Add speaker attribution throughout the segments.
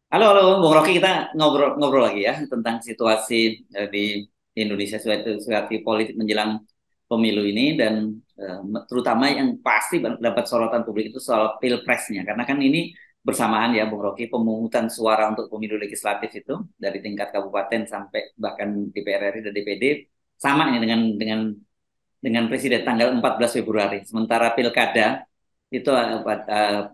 Speaker 1: Halo, halo, Bung Rocky, kita ngobrol lagi ya tentang situasi di Indonesia, situasi politik menjelang pemilu ini dan terutama yang pasti dapat sorotan publik itu soal pilpresnya, karena kan ini bersamaan ya, Bung Rocky, pemungutan suara untuk pemilu legislatif itu dari tingkat kabupaten sampai bahkan DPR RI dan DPD sama ini dengan presiden tanggal 14 Februari. Sementara pilkada itu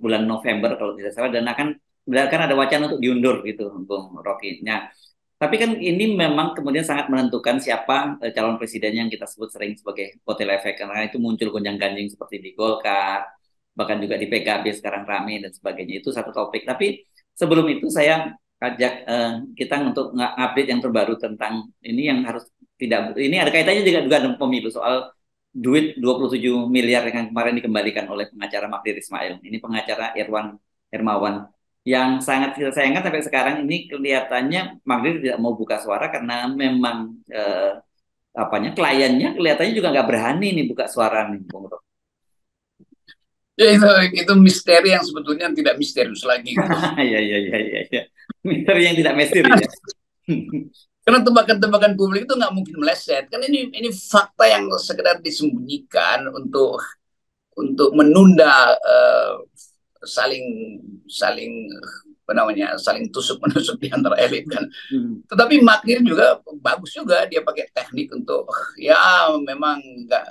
Speaker 1: bulan November kalau tidak salah dan akan ada wacana untuk diundur gitu, Bung Rocky. Nah, tapi kan ini memang kemudian sangat menentukan siapa calon presiden yang kita sebut sering sebagai kotel efek karena itu muncul gonjang-ganjing seperti di Golkar, bahkan juga di PKB sekarang rame dan sebagainya. Itu satu topik. Tapi sebelum itu saya ajak kita untuk update yang terbaru tentang ini yang harus tidak ini ada kaitannya juga dengan pemilu soal duit 27 miliar yang kemarin dikembalikan oleh pengacara Magdir Ismail. Ini pengacara Irwan Hermawan yang sangat kita sayangkan sampai sekarang ini kelihatannya Magdir tidak mau buka suara karena memang kliennya kelihatannya juga nggak berani nih buka suara nih, Bung Rob.
Speaker 2: Ya itu misteri yang sebetulnya tidak misterius lagi gitu.
Speaker 1: Iya, iya, iya, iya, iya. Misteri yang tidak misteri ya.
Speaker 2: Karena tebakan-tebakan publik itu nggak mungkin meleset. Kan ini fakta yang sekedar disembunyikan untuk menunda saling saling apa namanya saling tusuk menusuk di antara elit kan. Tetapi Magdir juga bagus juga dia pakai teknik untuk ya memang nggak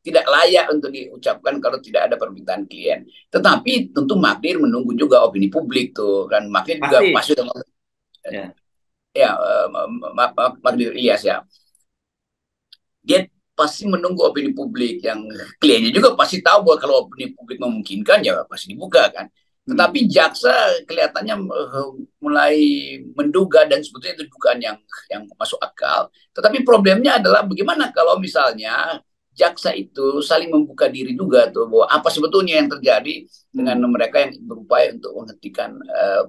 Speaker 2: tidak layak untuk diucapkan kalau tidak ada permintaan klien. Tetapi tentu Magdir menunggu juga opini publik tuh kan. Magdir juga
Speaker 1: Pasti.
Speaker 2: pasti
Speaker 1: Ya,
Speaker 2: ya Magdir Ilyas ya. Dia pasti menunggu opini publik yang kliennya juga pasti tahu bahwa kalau opini publik memungkinkan ya pasti dibuka kan.
Speaker 1: hmm.
Speaker 2: Tetapi jaksa kelihatannya mulai menduga dan sebetulnya itu dugaan yang masuk akal. Tetapi problemnya adalah bagaimana kalau misalnya jaksa itu saling membuka diri juga tuh bahwa apa sebetulnya yang terjadi dengan
Speaker 1: Hmm.
Speaker 2: mereka yang berupaya untuk menghentikan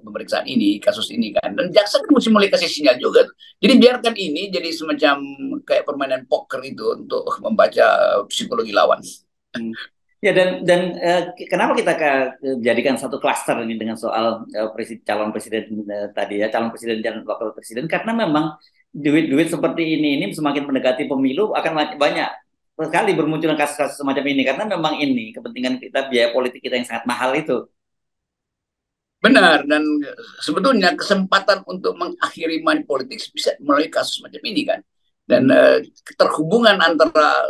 Speaker 2: pemeriksaan ini, kasus ini kan. Dan jaksa kan mesti mulai kasih sinyal juga. Jadi biarkan ini jadi semacam kayak permainan poker itu untuk membaca psikologi lawan.
Speaker 1: Hmm. Ya kenapa kita jadikan satu klaster ini dengan soal calon presiden tadi ya calon presiden dan wakil presiden karena memang duit-duit seperti ini semakin mendekati pemilu akan banyak sekali bermunculan kasus-kasus semacam ini karena memang ini kepentingan kita biaya politik kita yang sangat mahal itu.
Speaker 2: Benar, dan sebetulnya kesempatan untuk mengakhiri money politik bisa melalui kasus macam ini kan. Dan
Speaker 1: Hmm.
Speaker 2: keterhubungan antara,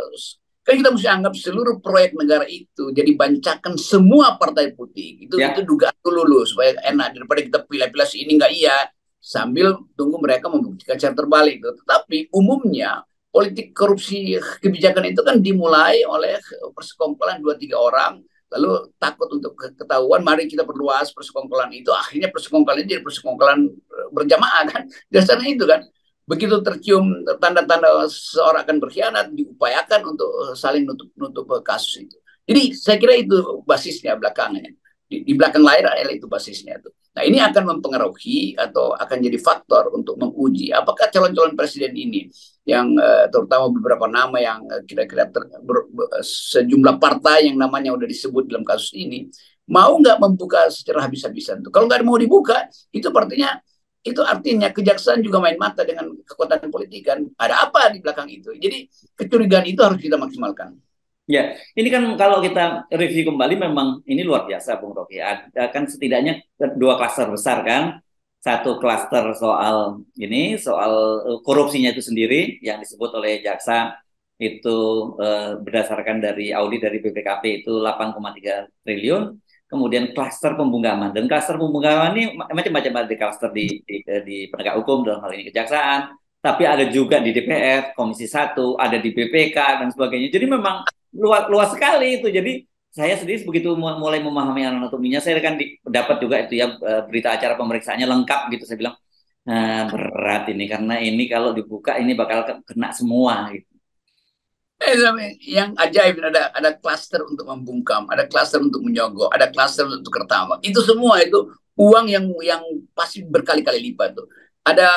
Speaker 2: kan kita mesti anggap seluruh proyek negara itu jadi bancakan semua partai politik. Itu
Speaker 1: Ya,
Speaker 2: dugaan dulu supaya enak daripada kita pilih-pilih ini enggak iya sambil tunggu mereka membuktikan cara terbalik itu. Tetapi umumnya politik korupsi kebijakan itu kan dimulai oleh persekongkolan dua tiga orang lalu takut untuk ketahuan, mari kita perluas persekongkolan itu, akhirnya persekongkolan jadi persekongkolan berjamaah kan, dasarnya itu kan. Begitu tercium tanda-tanda seorang akan berkhianat, diupayakan untuk saling nutup kasus itu. Jadi saya kira itu basisnya belakangnya. Di belakang layar adalah itu basisnya itu. Nah ini akan mempengaruhi atau akan jadi faktor untuk menguji apakah calon-calon presiden ini yang terutama beberapa nama yang kira-kira sejumlah partai yang namanya udah disebut dalam kasus ini mau nggak membuka secara habis-habisan tuh. Kalau nggak mau dibuka, itu artinya kejaksaan juga main mata dengan kekuatan politik kan. Ada apa di belakang itu? Jadi kecurigaan itu harus kita maksimalkan.
Speaker 1: ya. Ini kan kalau kita review kembali memang ini luar biasa, Bung Rocky. Ada kan setidaknya dua klaster besar kan. Satu klaster soal korupsinya itu sendiri yang disebut oleh jaksa itu berdasarkan dari audit dari BPKP itu 8,3 triliun. Kemudian klaster pembungkaman dan klaster pembungkaman ini macam-macam ada di klaster di penegak hukum dalam hal ini kejaksaan, tapi ada juga di DPR, Komisi Satu, ada di BPK dan sebagainya. Jadi memang luas luas sekali itu. Jadi saya sendiri begitu mulai memahami anatominya, saya kan dapat juga itu ya berita acara pemeriksaannya lengkap gitu. Saya bilang nah, berat ini karena ini kalau dibuka ini bakal kena semua gitu.
Speaker 2: Yang ajaib ada klaster untuk membungkam, ada klaster untuk menyogok, ada klaster untuk tukar tambah. Itu semua itu uang yang pasti berkali-kali lipat tuh. Ada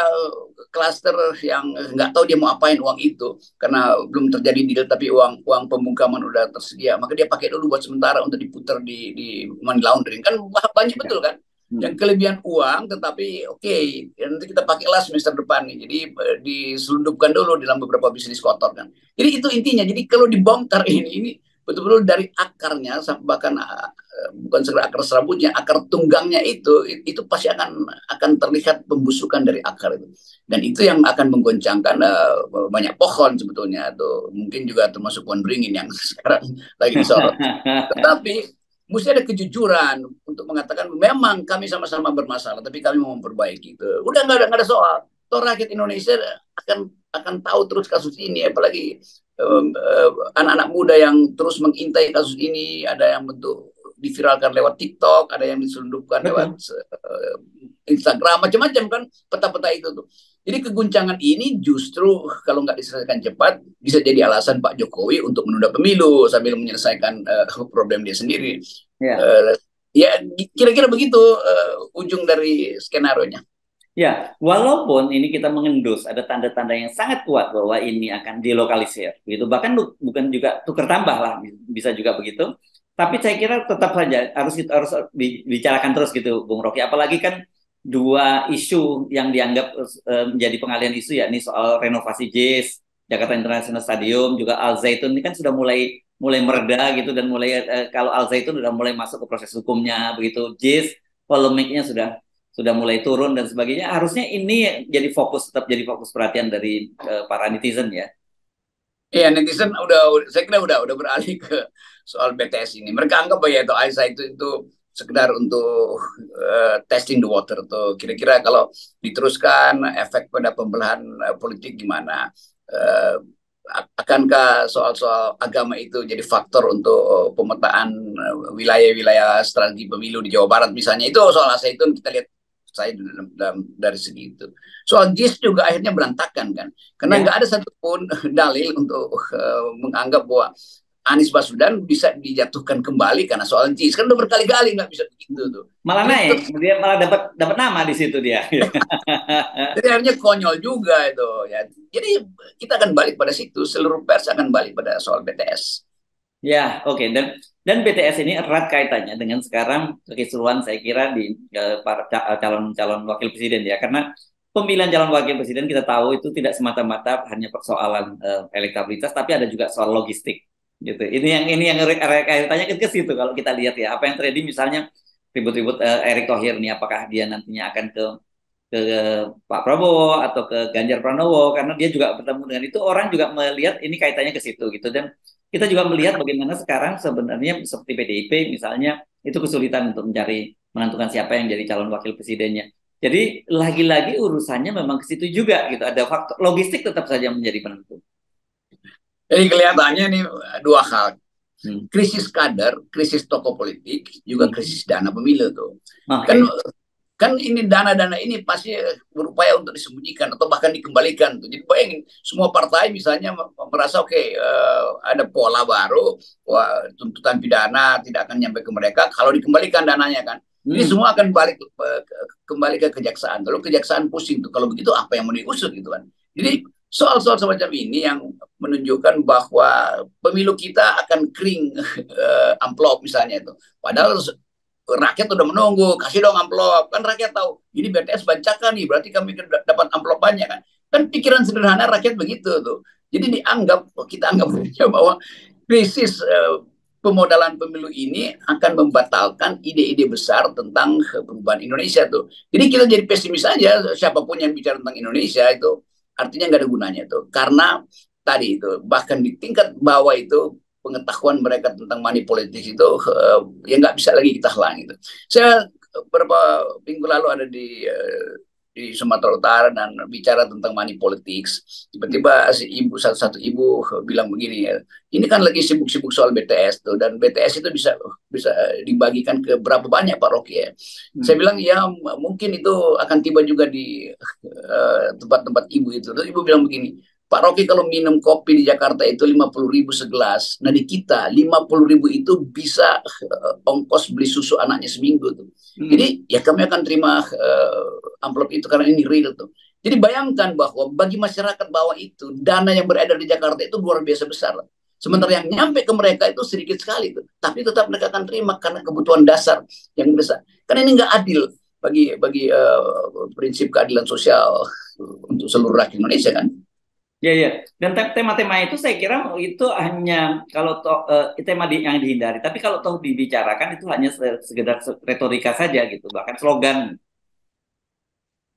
Speaker 2: klaster yang nggak tahu dia mau apain uang itu karena belum terjadi deal tapi uang uang pembungkaman udah tersedia maka dia pakai dulu buat sementara untuk diputar di money laundering kan banyak
Speaker 1: Ya.
Speaker 2: betul kan. yang kelebihan uang, tetapi oke, nanti kita pakailah semester depan nih. Jadi diselundupkan dulu dalam beberapa bisnis kotor kan. Jadi itu intinya. Jadi kalau dibongkar ini betul-betul dari akarnya, bahkan bukan sekedar akar serabutnya, akar tunggangnya itu pasti akan terlihat pembusukan dari akar itu. Dan itu yang akan menggoncangkan banyak pohon sebetulnya. Tuh mungkin juga termasuk pohon beringin yang sekarang lagi disorot. Tetapi mesti ada kejujuran untuk mengatakan memang kami sama-sama bermasalah, tapi kami mau memperbaiki itu. Udah nggak ada soal. Toh rakyat Indonesia akan tahu terus kasus ini, apalagi anak-anak muda yang terus mengintai kasus ini, ada yang bentuk diviralkan lewat TikTok, ada yang diselundupkan lewat Instagram, macam-macam kan peta-peta itu tuh. Jadi keguncangan ini justru kalau nggak diselesaikan cepat bisa jadi alasan Pak Jokowi untuk menunda pemilu sambil menyelesaikan problem dia sendiri.
Speaker 1: Ya.
Speaker 2: Ya kira-kira begitu ujung dari skenario-nya.
Speaker 1: Ya, walaupun ini kita mengendus ada tanda-tanda yang sangat kuat bahwa ini akan dilokalisir, gitu. Bahkan bukan juga tukar tambah lah, bisa juga begitu. Tapi saya kira tetap saja harus dibicarakan terus gitu, Bung Rocky. Apalagi kan dua isu yang dianggap menjadi pengalian isu, ya ini soal renovasi JIS, Jakarta International Stadium, juga Al Zaitun ini kan sudah mulai mereda gitu, dan mulai kalau Al Zaitun sudah mulai masuk ke proses hukumnya, begitu JIS polemiknya sudah mulai turun dan sebagainya. Harusnya ini tetap jadi fokus perhatian dari para netizen ya.
Speaker 2: Iya, netizen saya kira udah beralih ke soal BTS ini. Mereka anggap bahwa itu Aisyah itu sekedar untuk testing the water tuh. Kira-kira kalau diteruskan efek pada pembelahan politik gimana? Akankah soal-soal agama itu jadi faktor untuk pemetaan wilayah-wilayah strategi pemilu di Jawa Barat misalnya? Itu soal Al-Zaitun kita lihat saya dari segi itu. Soal JIS juga akhirnya berantakan kan, karena nggak ada satupun dalil untuk menganggap bahwa Anies Baswedan bisa dijatuhkan kembali karena soal JIS, kan udah berkali-kali nggak bisa begitu tuh.
Speaker 1: Malah naik, dia malah dapat nama di situ dia.
Speaker 2: Jadi akhirnya konyol juga itu ya. Jadi kita akan balik pada situ, seluruh pers akan balik pada soal BTS.
Speaker 1: Ya, oke. Dan BTS ini erat kaitannya dengan sekarang kekisruhan saya kira di para calon wakil presiden ya. Karena pemilihan calon wakil presiden kita tahu itu tidak semata-mata hanya persoalan elektabilitas, tapi ada juga soal logistik gitu. Ini yang kaitannya ke situ kalau kita lihat ya. Apa yang terjadi misalnya ribut-ribut Erick Thohir nih, apakah dia nantinya akan ke Pak Prabowo atau ke Ganjar Pranowo, karena dia juga bertemu dengan itu, orang juga melihat ini kaitannya ke situ gitu. Dan kita juga melihat bagaimana sekarang sebenarnya seperti PDIP misalnya itu kesulitan untuk menentukan siapa yang jadi calon wakil presidennya. Jadi lagi-lagi urusannya memang ke situ juga gitu. Ada faktor logistik tetap saja menjadi penentu.
Speaker 2: Jadi kelihatannya nih dua hal. Krisis kader, krisis tokoh politik, juga krisis dana pemilu tuh. Kan ini dana-dana ini pasti berupaya untuk disembunyikan atau bahkan dikembalikan tuh. Jadi bayangin semua partai misalnya merasa ada pola baru, wah, tuntutan pidana tidak akan nyampe ke mereka kalau dikembalikan dananya kan. Ini semua akan kembali ke kejaksaan. Lalu kejaksaan pusing tuh. Kalau begitu apa yang mau diusut gitu kan. Jadi soal-soal semacam ini yang menunjukkan bahwa pemilu kita akan kering amplop misalnya itu. Padahal rakyat udah menunggu, kasih dong amplop. Kan rakyat tahu, ini BTS bancakan nih, berarti kami dapat amplop banyak kan. Kan pikiran sederhana rakyat begitu tuh. Jadi kita anggap bahwa krisis pemodalan pemilu ini akan membatalkan ide-ide besar tentang perubahan Indonesia tuh. Jadi kita jadi pesimis aja, siapapun yang bicara tentang Indonesia itu artinya nggak ada gunanya tuh. Karena tadi itu, bahkan di tingkat bawah itu, pengetahuan mereka tentang money politics itu ya nggak bisa lagi kita halangi. Gitu. Saya beberapa minggu lalu ada di Sumatera Utara dan bicara tentang money politics. Tiba-tiba satu ibu bilang begini, ya, ini kan lagi sibuk-sibuk soal BTS tuh, dan BTS itu bisa dibagikan ke berapa banyak Pak Rocky ya. Saya bilang ya mungkin itu akan tiba juga di tempat-tempat ibu itu. Terus ibu bilang begini, Pak Rocky kalau minum kopi di Jakarta itu 50.000 segelas. Nah di kita 50.000 itu bisa ongkos beli susu anaknya seminggu tuh. Jadi ya kami akan terima amplop itu karena ini real tuh. Jadi bayangkan bahwa bagi masyarakat bawah itu dana yang beredar di Jakarta itu luar biasa besar. Sementara yang nyampe ke mereka itu sedikit sekali tuh. Tapi tetap mereka akan terima karena kebutuhan dasar yang besar. Karena ini nggak adil. prinsip keadilan sosial untuk seluruh rakyat Indonesia kan.
Speaker 1: Ya, ya. Dan tema-tema itu saya kira itu hanya kalau tema yang dihindari. Tapi kalau toh dibicarakan itu hanya sekedar retorika saja gitu, bahkan slogan.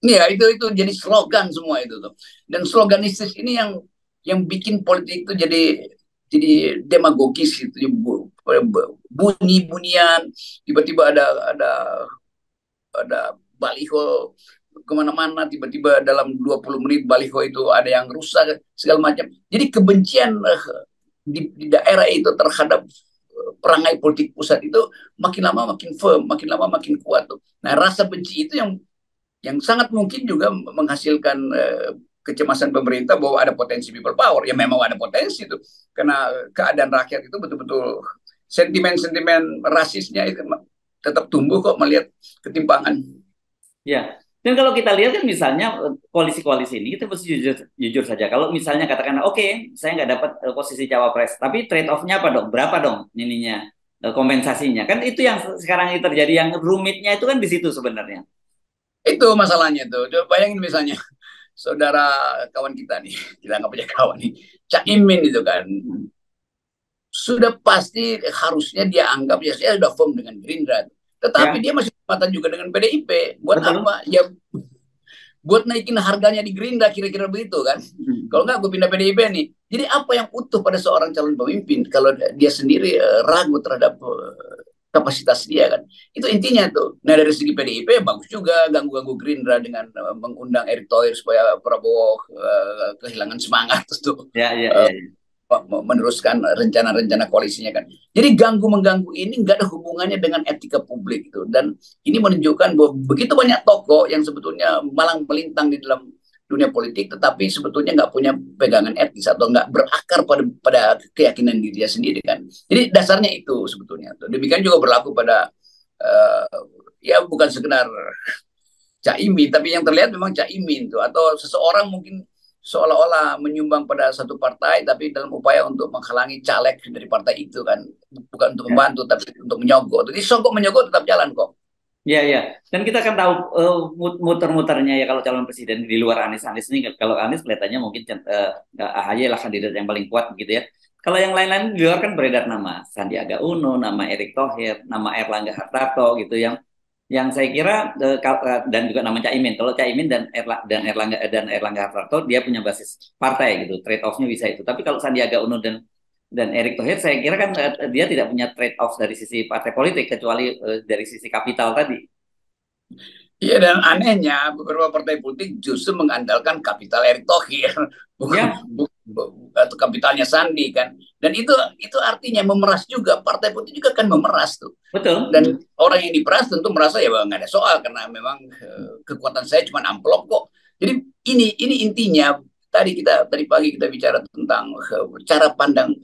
Speaker 2: Iya, itu jadi slogan semua itu tuh. Dan sloganistis ini yang bikin politik itu jadi demagogis gitu, bunyi-bunyian, tiba-tiba ada baliho kemana-mana, tiba-tiba dalam 20 menit baliho itu ada yang rusak segala macam. Jadi kebencian di daerah itu terhadap perangai politik pusat itu makin lama makin firm, makin lama makin kuat tuh. Nah, rasa benci itu yang sangat mungkin juga menghasilkan kecemasan pemerintah bahwa ada potensi people power. Ya memang ada potensi itu, karena keadaan rakyat itu betul-betul sentimen-sentimen rasisnya itu tetap tumbuh kok melihat ketimpangan.
Speaker 1: Ya, dan kalau kita lihat kan misalnya koalisi-koalisi ini kita mesti jujur saja. Kalau misalnya katakan, oke, saya nggak dapat posisi cawapres, tapi trade off-nya apa dong? Berapa dong ininya kompensasinya? Kan itu yang sekarang ini terjadi, yang rumitnya itu kan di situ sebenarnya.
Speaker 2: Itu masalahnya tuh. Coba bayangin misalnya saudara kawan kita nih, kita nggak punya kawan nih, Caimin itu kan, sudah pasti harusnya dia anggap ya saya sudah firm dengan Gerindra. Tetapi
Speaker 1: Ya,
Speaker 2: dia masih kesempatan juga dengan PDIP. Buat
Speaker 1: betul.
Speaker 2: apa? Ya buat naikin harganya di Gerindra kira-kira begitu kan. Kalau nggak gue pindah PDIP nih. Jadi apa yang utuh pada seorang calon pemimpin kalau dia sendiri ragu terhadap kapasitas dia kan. Itu intinya tuh. Nah dari segi PDIP bagus juga ganggu-ganggu Gerindra dengan mengundang Erick Thohir supaya Prabowo kehilangan semangat tuh.
Speaker 1: Ya, ya, ya, ya.
Speaker 2: Meneruskan rencana-rencana koalisinya kan. Jadi ganggu-mengganggu ini nggak ada hubungannya dengan etika publik itu. Dan ini menunjukkan bahwa begitu banyak tokoh yang sebetulnya malang melintang di dalam dunia politik, tetapi sebetulnya nggak punya pegangan etis atau nggak berakar pada keyakinan dirinya sendiri kan. Jadi dasarnya itu sebetulnya. Demikian juga berlaku pada ya bukan sekedar Caimin, tapi yang terlihat memang Caimin tuh, atau seseorang mungkin seolah-olah menyumbang pada satu partai tapi dalam upaya untuk menghalangi caleg dari partai itu kan, bukan untuk
Speaker 1: Ya.
Speaker 2: membantu tapi untuk menyogok. Jadi sogok menyogok tetap jalan kok.
Speaker 1: Ya, ya. Dan kita kan tahu muter-muternya ya kalau calon presiden di luar Anies. Anies ini kalau Anies kelihatannya mungkin AHY lah kandidat yang paling kuat gitu ya. Kalau yang lain-lain di luar kan beredar nama Sandiaga Uno, nama Erick Thohir, nama Erlangga Hartarto gitu yang saya kira dan juga nama Caimin. Kalau Caimin dan Erlangga Hartarto dia punya basis partai gitu. Trade off-nya bisa itu. Tapi kalau Sandiaga Uno dan Erick Thohir saya kira kan dia tidak punya trade off dari sisi partai politik kecuali dari sisi kapital tadi.
Speaker 2: Iya, dan anehnya beberapa partai politik justru mengandalkan kapital Erick Thohir
Speaker 1: Ya,
Speaker 2: atau kapitalnya Sandi kan. Dan itu artinya memeras juga, partai politik juga kan memeras tuh.
Speaker 1: betul.
Speaker 2: Dan orang yang diperas tentu merasa ya nggak ada soal karena memang kekuatan saya cuma amplop kok. Jadi ini intinya. Tadi pagi kita bicara tentang cara pandang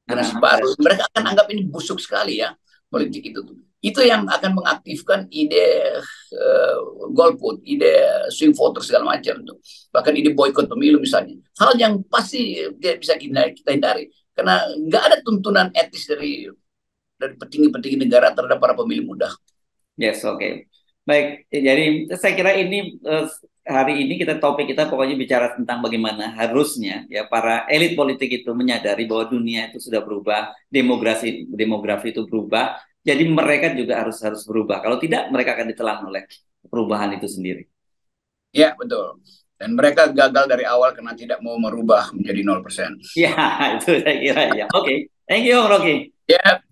Speaker 2: generasi
Speaker 1: Anak-anak
Speaker 2: baru. Mereka akan anggap ini busuk sekali ya politik itu tuh. Itu yang akan mengaktifkan ide golput, ide swing voter segala macam tuh. Bahkan ide boykot pemilu misalnya. Hal yang pasti dia bisa kita hindari karena nggak ada tuntunan etis dari petinggi-petinggi negara terhadap para pemilih muda.
Speaker 1: Yes, oke. Okay. Baik, jadi saya kira ini hari ini topik kita pokoknya bicara tentang bagaimana harusnya ya para elit politik itu menyadari bahwa dunia itu sudah berubah, demografi itu berubah, jadi mereka juga harus berubah. Kalau tidak, mereka akan ditelan oleh perubahan itu sendiri.
Speaker 2: Ya, betul. Dan mereka gagal dari awal karena tidak mau merubah menjadi 0%.
Speaker 1: Ya, itu saya kira ya. Oke, okay. Thank you, Rocky.
Speaker 2: Ya.